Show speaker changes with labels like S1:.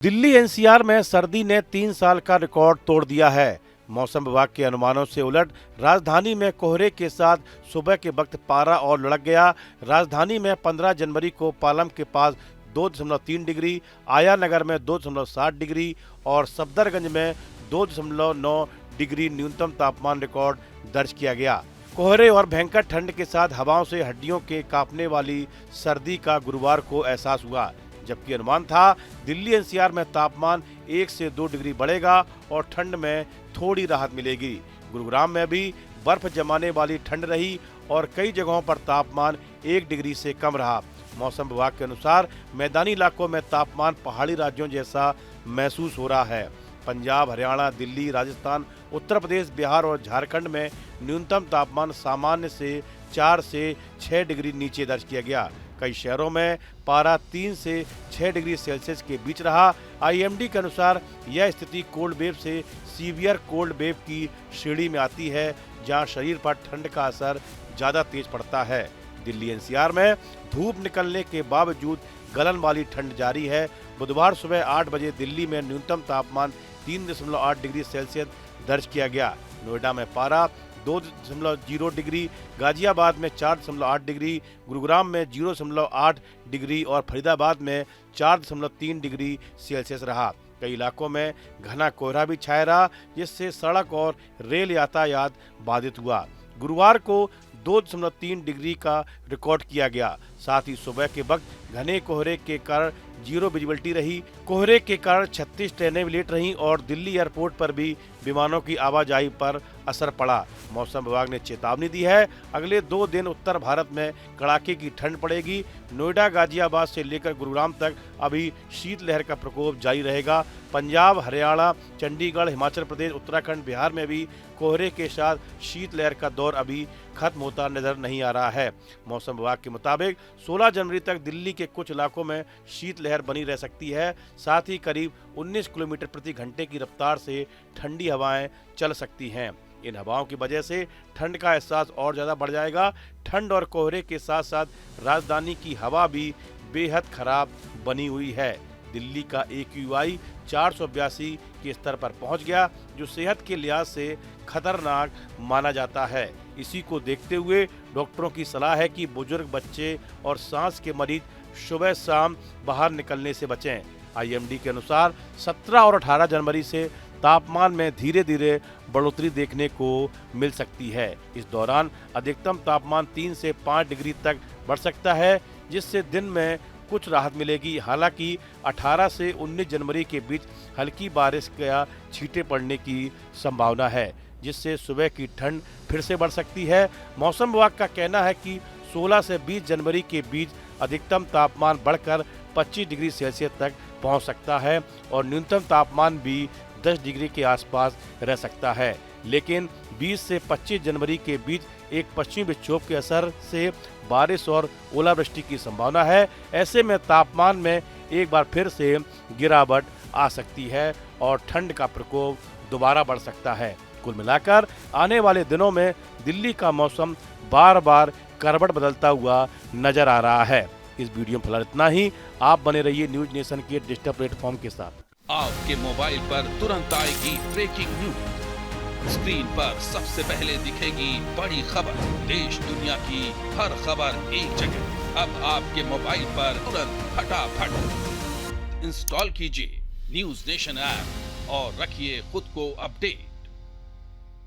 S1: Delhi NCR में सर्दी ने 3 साल का रिकॉर्ड तोड़ दिया है। मौसम विभाग के अनुमानों से उलट राजधानी में कोहरे के साथ सुबह के वक्त पारा और लुढ़क गया। राजधानी में 15 जनवरी को पालम के पास 2.3 डिग्री, आया नगर में 2.7 डिग्री और सफदरगंज में 2.9 डिग्री न्यूनतम तापमान रिकॉर्ड दर्ज किया गया। कोहरे और भयंकर ठंड के साथ हवाओं से हड्डियों के कांपने वाली सर्दी का गुरुवार को एहसास हुआ, जबकि अनुमान था दिल्ली एनसीआर में तापमान 1 से 2 डिग्री बढ़ेगा और ठंड में थोड़ी राहत मिलेगी। गुरुग्राम में भी बर्फ जमाने वाली ठंड रही और कई जगहों पर तापमान 1 डिग्री से कम रहा। मौसम विभाग के अनुसार मैदानी इलाकों में तापमान पहाड़ी राज्यों जैसा महसूस हो रहा है। पंजाब, हरियाणा, दिल्ली, राजस्थान, उत्तर प्रदेश, बिहार और झारखंड में न्यूनतम तापमान सामान्य से 4 से 6 डिग्री नीचे दर्ज किया गया। कई शहरों में पारा 3 से 6 डिग्री सेल्सियस के बीच रहा। आईएमडी के अनुसार यह स्थिति कोल्ड वेव से सीवियर कोल्ड वेव की श्रेणी में आती है, जहां शरीर पर ठंड का असर ज्यादा तेज पड़ता है। दिल्ली एनसीआर में धूप निकलने के बावजूद गलन वाली ठंड जारी है। बुधवार सुबह 8 बजे दिल्ली में न्यूनतम तापमान 3.8 डिग्री सेल्सियस दर्ज किया गया। नोएडा में पारा 2.0 डिग्री, गाजियाबाद में 4.8 डिग्री, गुरुग्राम में 0.8 डिग्री और फरीदाबाद में 4.3 डिग्री सेल्सियस रहा। कई इलाकों में घना कोहरा भी छाया रहा, जिससे सड़क और रेल यातायात बाधित हुआ। गुरुवार को 2.3 डिग्री का रिकॉर्ड किया गया। साथ ही सुबह के वक्त घने कोहरे के कारण 0 विजिबिलिटी रही। कोहरे के कारण 36 ट्रेनें लेट रहीं और दिल्ली एयरपोर्ट पर भी विमानों की आवाजाही पर असर पड़ा। मौसम विभाग ने चेतावनी दी है, अगले 2 दिन उत्तर भारत में कड़ाके की ठंड पड़ेगी। नोएडा, गाजियाबाद से लेकर गुरुग्राम तक अभी शीतलहर का प्रकोप जारी रहेगा। पंजाब, हरियाणा, चंडीगढ़, हिमाचल प्रदेश, उत्तराखंड, बिहार में भी कोहरे के साथ शीतलहर का दौर अभी खत्म होता नजर नहीं आ रहा है। मौसम विभाग के मुताबिक 16 जनवरी तक दिल्ली के कुछ इलाकों में शीतलहर बनी रह सकती है। साथ ही करीब 19 किलोमीटर प्रति घंटे की रफ्तार से ठंडी हवाएं चल सकती हैं। इन हवाओं की वजह से ठंड का एहसास और ज्यादा बढ़ जाएगा। ठंड और कोहरे के साथ साथ राजधानी की हवा भी बेहद खराब बनी हुई है। दिल्ली का AQI 482 के स्तर पर पहुंच गया, जो सेहत के लिहाज से खतरनाक माना जाता है। इसी को देखते हुए डॉक्टरों की सलाह है कि बुजुर्ग, बच्चे और सांस के मरीज सुबह शाम बाहर निकलने से बचें। आईएमडी के अनुसार 17 और 18 जनवरी से तापमान में धीरे धीरे बढ़ोतरी देखने को मिल सकती है। इस दौरान अधिकतम तापमान 3 से 5 डिग्री तक बढ़ सकता है, जिससे दिन में कुछ राहत मिलेगी। हालांकि 18 से 19 जनवरी के बीच हल्की बारिश या छींटे पड़ने की संभावना है, जिससे सुबह की ठंड फिर से बढ़ सकती है। मौसम विभाग का कहना है कि 16 से 20 जनवरी के बीच अधिकतम तापमान बढ़कर 25 डिग्री सेल्सियस तक पहुंच सकता है और न्यूनतम तापमान भी 10 डिग्री के आसपास रह सकता है। लेकिन 20 से 25 जनवरी के बीच एक पश्चिमी विक्षोभ के असर से बारिश और ओलावृष्टि की संभावना है। ऐसे में तापमान में एक बार फिर से गिरावट आ सकती है और ठंड का प्रकोप दोबारा बढ़ सकता है। कुल मिलाकर आने वाले दिनों में दिल्ली का मौसम बार बार करवट बदलता हुआ नजर आ रहा है। इस वीडियो में फिलहाल इतना ही। आप बने रहिए न्यूज नेशन के डिजिटल प्लेटफॉर्म के साथ।
S2: आपके मोबाइल पर तुरंत आएगी ब्रेकिंग न्यूज। स्क्रीन पर सबसे पहले दिखेगी बड़ी खबर। देश दुनिया की हर खबर एक जगह। अब आपके मोबाइल पर तुरंत फटाफट इंस्टॉल कीजिए न्यूज नेशन ऐप और रखिए खुद को अपडेट।